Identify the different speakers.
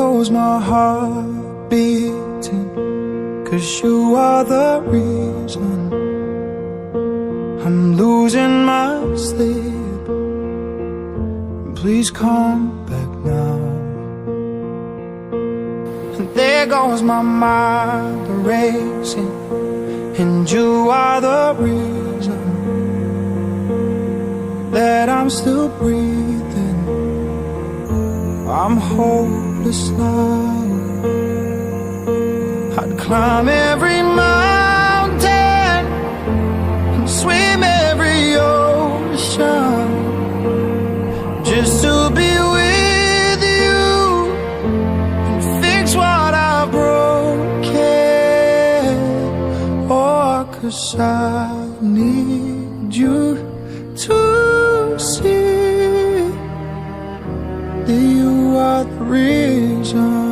Speaker 1: goes my heart beating, 'cause you are the reason I'm losing my sleep. Please come back now. And there goes my mind racing, and you are the reason that I'm still breathing. I'm hopeless now. I'd climb every mountain and swim every ocean just to be with you and fix what I've broken. Oh, 'cause I need you to see that you are the reason